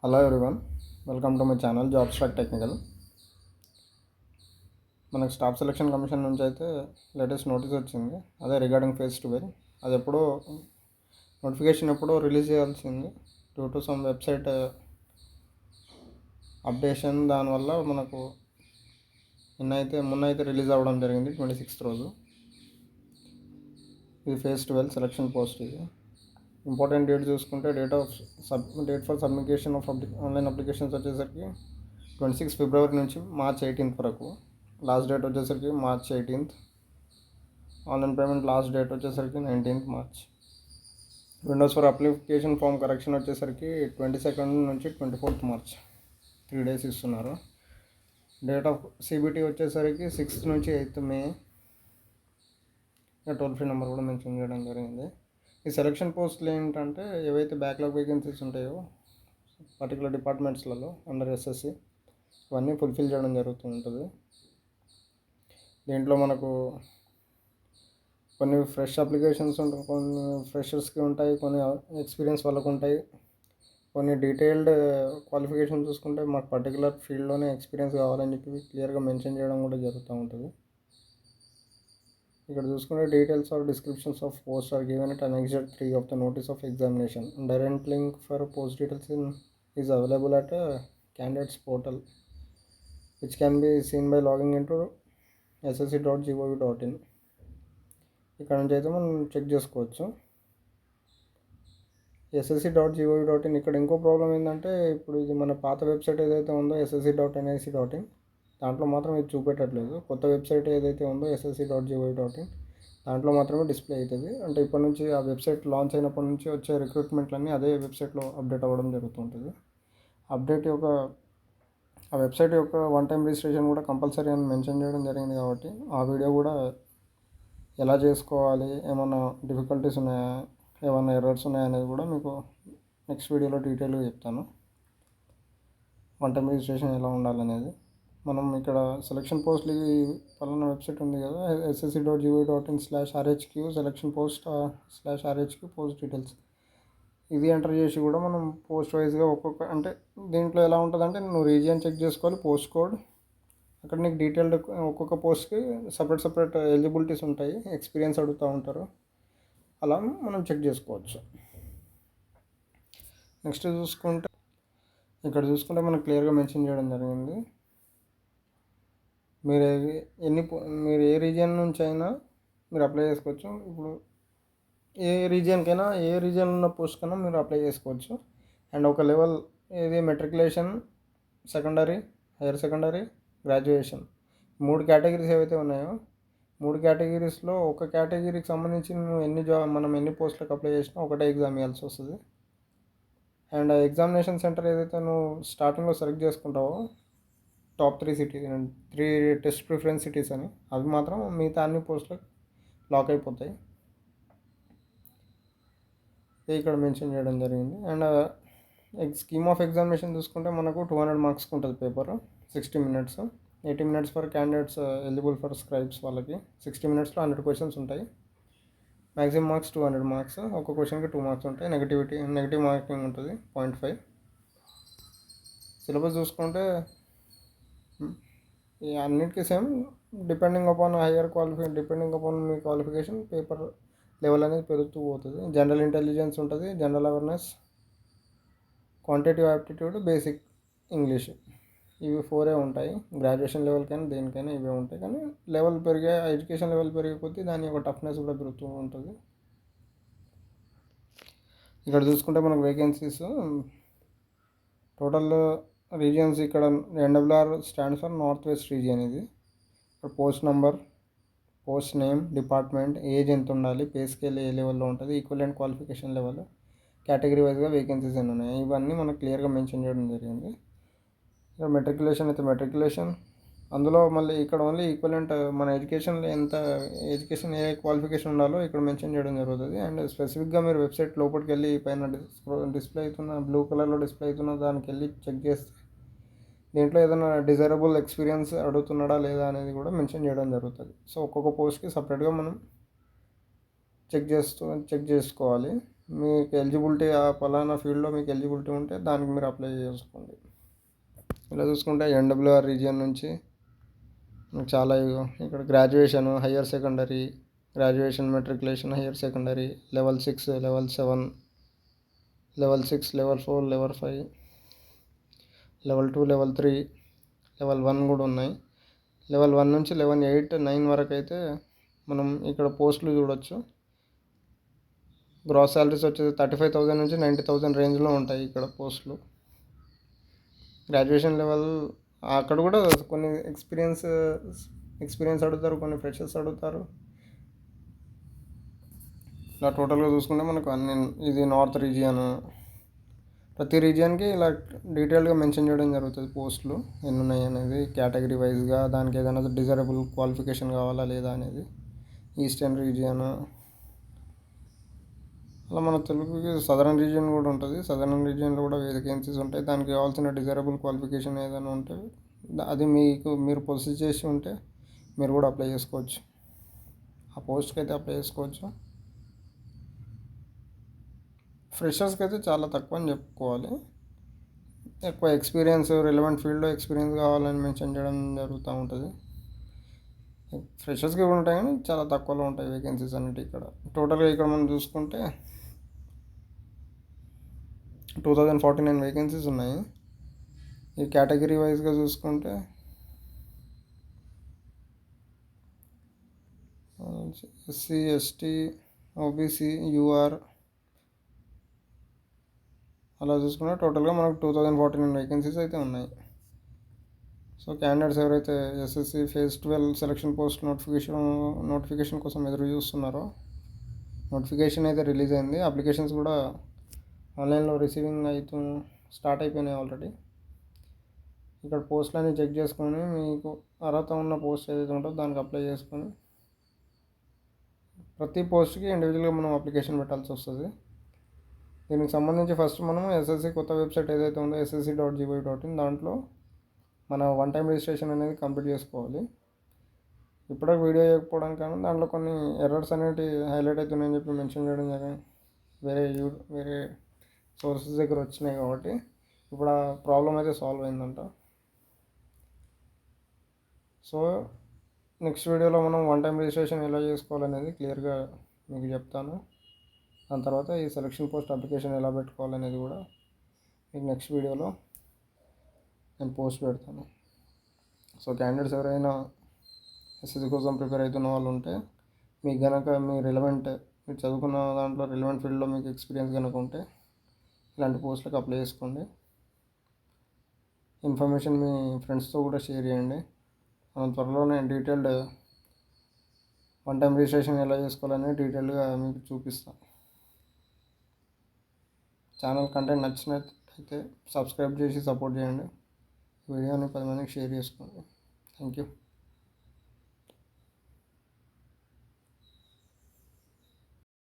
Hello everyone, welcome to my channel jobs track technical. మనకు staff selection commission నుంచి అయితే latest notice వచ్చింది. అదే రిగార్డింగ్ ఫేజ్ 12. అది ఎప్పుడో నోటిఫికేషన్ ఎప్పుడో రిలీజ్ చేయాల్సింది due to some website updation. దానివల్ల మనకు మొన్న అయితే రిలీజ్ అవ్వడం జరిగింది 26th రోజు. ఇది ఫేజ్ 12 సెలక్షన్ పోస్ట్. ఇది ఇంపార్టెంట్ డేట్ చూసుకుంటే date for submission of online applications వచ్చేసరికి 26 ఫిబ్రవరి నుంచి March 18th వరకు. లాస్ట్ డేట్ వచ్చేసరికి March 18th. Online payment last date వచ్చేసరికి 19th March. Windows for application form correction వచ్చేసరికి 22nd నుంచి 24th March, 3 days ఇస్తున్నారు. డేట్ ఆఫ్ సిబిటీ వచ్చేసరికి 6th నుంచి 8th May. Toll free number కూడా మెన్షన్ చేయడం జరిగింది. ఈ సెలక్షన్ పోస్టులు ఏంటంటే ఏవైతే బ్యాక్లాగ్ వేకెన్సీస్ ఉంటాయో పర్టికులర్ డిపార్ట్మెంట్స్లలో అండర్ ఎస్ఎస్సి, ఇవన్నీ ఫుల్ఫిల్ చేయడం జరుగుతూ ఉంటుంది. దీంట్లో మనకు కొన్ని ఫ్రెష్ అప్లికేషన్స్ ఉంటాయి, కొన్ని ఫ్రెషర్స్కి ఉంటాయి, కొన్ని ఎక్స్పీరియన్స్ వాళ్ళకు ఉంటాయి, కొన్ని డీటెయిల్డ్ క్వాలిఫికేషన్ చూసుకుంటే మాకు పర్టికులర్ ఫీల్డ్లోనే ఎక్స్పీరియన్స్ కావాలని చెప్పి క్లియర్గా మెన్షన్ చేయడం కూడా జరుగుతూ ఉంటుంది. ఇక్కడ చూసుకుంటే details are descriptions of post are given at Annexure 3 of the notice of examination. Direct link for post details is available at candidates portal, which can be seen by logging into ssc.gov.in. ఇక్కడ నుంచి అయితే మనం check చేసుకోవచ్చు. ssc.gov.in. ఇక్కడ ఇంకో problem ఏంటంటే ఇప్పుడు ఇది మన పాత వెబ్సైట్ ఏదైతే ఉందో ssc.nic.in, దాంట్లో మాత్రం ఇది చూపెట్టట్లేదు. కొత్త వెబ్సైట్ ఏదైతే ఉందో ssc.gov.in, దాంట్లో మాత్రమే డిస్ప్లే అవుతుంది. అంటే ఇప్పటి నుంచి ఆ వెబ్సైట్ లాంచ్ అయినప్పటి నుంచి వచ్చే రిక్రూట్మెంట్లన్నీ అదే వెబ్సైట్లో అప్డేట్ అవ్వడం జరుగుతుంటుంది. ఆ వెబ్సైట్ యొక్క 1-time రిజిస్ట్రేషన్ కూడా కంపల్సరీ అని మెన్షన్ చేయడం జరిగింది. కాబట్టి ఆ వీడియో కూడా ఎలా చేసుకోవాలి, ఏమైనా డిఫికల్టీస్ ఉన్నాయా, ఏమైనా ఎర్రర్స్ ఉన్నాయా అనేది కూడా మీకు నెక్స్ట్ వీడియోలో డీటెయిల్గా చెప్తాను. 1-time రిజిస్ట్రేషన్ ఎలా ఉండాలనేది. మనం ఇక్కడ సెలక్షన్ పోస్ట్లు పలానా వెబ్సైట్ ఉంది కదా, ssc.gov.in/rhq సెలక్షన్ పోస్ట్/rhq పోస్ట్ డీటెయిల్స్, ఇది ఎంటర్ చేసి కూడా మనం పోస్ట్ వైజ్గా అంటే దీంట్లో ఎలా ఉంటుందంటే నువ్వు రీజియన్ చెక్ చేసుకోవాలి, పోస్ట్ కోడ్, అక్కడ నీకు డీటెయిల్డ్ ఒక్కొక్క పోస్ట్కి సపరేట్ ఎలిజిబిలిటీస్ ఉంటాయి, ఎక్స్పీరియన్స్ అడుగుతూ ఉంటారు. అలా మనం చెక్ చేసుకోవచ్చు. నెక్స్ట్ చూసుకుంటే ఇక్కడ మనకు క్లియర్గా మెన్షన్ చేయడం జరిగింది. మీరు ఏ రీజియన్ నుంచి అయినా మీరు అప్లై చేసుకోవచ్చు. ఇప్పుడు ఏ రీజియన్ ఉన్న పోస్ట్ కన్నా మీరు అప్లై చేసుకోవచ్చు. అండ్ ఒక లెవెల్ ఏది matriculation, secondary, higher secondary, graduation, 3 categories ఏవైతే ఉన్నాయో 3 కేటగిరీస్లో ఒక కేటగిరీకి సంబంధించి మనం ఎన్ని పోస్టులకు అప్లై చేసినా ఒకటే ఎగ్జామ్ ఇవ్వాల్సి వస్తుంది. అండ్ ఎగ్జామినేషన్ సెంటర్ ఏదైతే నువ్వు స్టార్టింగ్లో సెలెక్ట్ చేసుకుంటావో టాప్ 3 టెస్ట్ ప్రిఫరెన్స్ సిటీస్ అని, అవి మాత్రం మిగతా అన్ని పోస్టులకు లాక్ అయిపోతాయి. ఇక్కడ మెన్షన్ చేయడం జరిగింది. అండ్ స్కీమ్ ఆఫ్ ఎగ్జామినేషన్ చూసుకుంటే మనకు 200 మార్క్స్కి ఉంటుంది paper, 60 minutes, 80 minutes for candidates eligible for scribes. వాళ్ళకి 60 minutesలో 100 questions ఉంటాయి. మ్యాక్సిమం మార్క్స్ 200 మార్క్స్, ఒక క్వశ్చన్కి 2 మార్క్స్ ఉంటాయి. నెగిటివ్ మార్కింగ్ ఉంటుంది 0.5. సిలబస్ చూసుకుంటే అన్నిటికీ same, depending upon me qualification paper level అనేది పెరుగుతూ పోతుంది. జనరల్ ఇంటెలిజెన్స్ ఉంటుంది, general awareness, quantitative aptitude, basic English, ఇవి 4 ఉంటాయి. గ్రాడ్యుయేషన్ లెవెల్కైనా దేనికైనా ఇవే ఉంటాయి. కానీ ఎడ్యుకేషన్ లెవెల్ పెరిగే కొద్దీ దాని యొక్క టఫ్నెస్ కూడా పెరుగుతూ ఉంటుంది. ఇక్కడ చూసుకుంటే మనకు వేకెన్సీస్ టోటల్ రీజియన్స్, ఇక్కడ NWR stands for north west region. ఇది ఇక్కడ post number, post name, department, age ఎంత ఉండాలి, పే స్కేల్ ఏ లెవెల్లో ఉంటుంది, ఈక్వలెంట్ క్వాలిఫికేషన్ లెవెల్, కేటగిరీ వైజ్గా వేకెన్సీస్ ఎన్ని ఉన్నాయి, ఇవన్నీ మనకు క్లియర్గా మెన్షన్ చేయడం జరిగింది. ఇక్కడ మెట్రికులేషన్ అయితే మెట్రికులేషన్, అందులో మళ్ళీ ఇక్కడ ఓన్లీ ఈక్వలెంట్ మన ఎడ్యుకేషన్ ఏ క్వాలిఫికేషన్ ఉండాలో ఇక్కడ మెన్షన్ చేయడం జరుగుతుంది. అండ్ స్పెసిఫిక్గా మీరు వెబ్సైట్ లోపలికి వెళ్ళి పైన డిస్ప్లే అవుతున్న బ్లూ కలర్లో డిస్ప్లే అవుతున్న దానికి వెళ్ళి చెక్ చేస్తే దీంట్లో ఏదైనా డిజైరబుల్ ఎక్స్పీరియన్స్ అడుగుతున్నాడా లేదా అనేది కూడా మెన్షన్ చేయడం జరుగుతుంది. సో ఒక్కొక్క పోస్ట్కి సపరేట్గా మనం చెక్ చేసుకోవాలి. మీకు ఎలిజిబిలిటీ ఆ పలానా ఫీల్డ్లో మీకు ఎలిజిబిలిటీ ఉంటే దానికి మీరు అప్లై చేసుకోండి. ఇలా చూసుకుంటే ఎన్డబ్ల్యూఆర్ రీజియన్ నుంచి చాలా ఇక్కడ graduation, higher secondary, graduation, matriculation, higher secondary, level 6, level 7, level 6, level 4, level 5, level 2, level 3, level 1 కూడా ఉన్నాయి. లెవెల్ 1 నుంచి లెవెల్ 8, 9 వరకు అయితే మనం ఇక్కడ పోస్టులు చూడొచ్చు. గ్రాస్ శాలరీస్ వచ్చేసి 35,000 నుంచి 90,000 రేంజ్లో ఉంటాయి ఇక్కడ పోస్టులు. గ్రాడ్యుయేషన్ లెవెల్ అక్కడ కూడా కొన్ని ఎక్స్పీరియన్స్ అడుగుతారు, కొన్ని ఫ్రెషర్స్ అడుగుతారు. ఇలా టోటల్గా చూసుకుంటే మనకు అన్ని ఇది నార్త్ రీజియన్, ప్రతి రీజియన్కి ఇలా డీటెయిల్గా మెన్షన్ చేయడం జరుగుతుంది పోస్టులు ఎన్ని ఉన్నాయి అనేది, కేటగిరీ వైజ్గా దానికి ఏదైనా డిజైరబుల్ క్వాలిఫికేషన్ కావాలా లేదా అనేది. ఈస్టర్న్ రీజియన్, అలా మన తెలుగుకి సదరన్ రీజియన్ కూడా ఉంటుంది. సదరన్ రీజియన్లో కూడా వేకెన్సీస్ ఉంటాయి. దానికి కావాల్సిన డిజైరబుల్ క్వాలిఫికేషన్ ఏదైనా ఉంటే అది మీరు పొజిషన్ చేసి ఉంటే మీరు కూడా అప్లై చేసుకోవచ్చు. ఆ పోస్ట్కి అయితే అప్లై చేసుకోవచ్చు. ఫ్రెషర్స్కి అయితే చాలా తక్కువ అని చెప్పుకోవాలి. ఎక్కువ ఎక్స్పీరియన్స్, రిలవెంట్ ఫీల్డ్లో ఎక్స్పీరియన్స్ కావాలని మెన్షన్ చేయడం జరుగుతూ ఉంటుంది. ఫ్రెషర్స్కి కూడా ఉంటాయి కానీ చాలా తక్కువలో ఉంటాయి వేకెన్సీస్ అన్నిటి. ఇక్కడ టోటల్గా ఇక్కడ మనం చూసుకుంటే 2049 వేకెన్సీస్ ఉన్నాయి. ఈ కేటగిరీ వైజ్గా చూసుకుంటే ఎస్సీ, ఎస్టీ, ఓబీసీ, యూఆర్ అలా చూసుకుంటే టోటల్గా మనకు 2049 వేకెన్సీస్ అయితే ఉన్నాయి. సో క్యాండిడేట్స్ ఎవరైతే SSC phase 12 selection post notification కోసం ఎదురు చూస్తున్నారో, నోటిఫికేషన్ అయితే రిలీజ్ అయింది. అప్లికేషన్స్ కూడా ఆన్లైన్లో రిసీవింగ్ స్టార్ట్ అయిపోయినాయి ఆల్రెడీ. ఇక్కడ పోస్టులన్నీ చెక్ చేసుకొని మీకు అర్హత ఉన్న పోస్ట్ ఏదైతే ఉంటుందో దానికి అప్లై చేసుకొని ప్రతి పోస్ట్కి ఇండివిజువల్గా మనం అప్లికేషన్ పెట్టాల్సి వస్తుంది. దీనికి సంబంధించి ఫస్ట్ మనం ఎస్ఎస్సి కొత్త వెబ్సైట్ ఏదైతే ఉందో ssc.gov.in దాంట్లో మన వన్ టైం రిజిస్ట్రేషన్ అనేది కంప్లీట్ చేసుకోవాలి. ఇప్పటికి వీడియో చేయకపోవడం కానీ దాంట్లో కొన్ని ఎర్రర్స్ అనేవి హైలైట్ అవుతున్నాయని చెప్పి మెన్షన్ చేయడం జరిగింది. వేరే సోర్సెస్ దగ్గర వచ్చినాయి కాబట్టి ఇప్పుడు ఆ ప్రాబ్లం అయితే సాల్వ్ అయిందంట. సో నెక్స్ట్ వీడియోలో మనం వన్ టైం రిజిస్ట్రేషన్ ఎలా చేసుకోవాలనేది క్లియర్గా మీకు చెప్తాను. దాని తర్వాత ఈ సెలక్షన్ పోస్ట్ అప్లికేషన్ ఎలా పెట్టుకోవాలనేది కూడా మీకు నెక్స్ట్ వీడియోలో నేను పోస్ట్ పెడతాను. సో క్యాండిడేట్స్ ఎవరైనా ఎస్ఎస్సి కోసం ప్రిపేర్ అవుతున్న వాళ్ళు ఉంటే మీకు కనుక మీరు చదువుకున్న దాంట్లో రిలవెంట్ ఫీల్డ్లో మీకు ఎక్స్పీరియన్స్ కనుక ఉంటే ఇలాంటి పోస్టులకు అప్లై చేసుకోండి. ఇన్ఫర్మేషన్ మీ ఫ్రెండ్స్తో కూడా షేర్ చేయండి. మనం త్వరలోనే డీటెయిల్డ్ వన్ టైం రిజిస్ట్రేషన్ ఎలా చేసుకోవాలని డీటెయిల్గా మీకు చూపిస్తాను. ఛానల్ కంటెంట్ నచ్చినట్లయితే సబ్స్క్రైబ్ చేసి సపోర్ట్ చేయండి. వీడియోని 10 మందికి షేర్ చేసుకోండి. Thank you.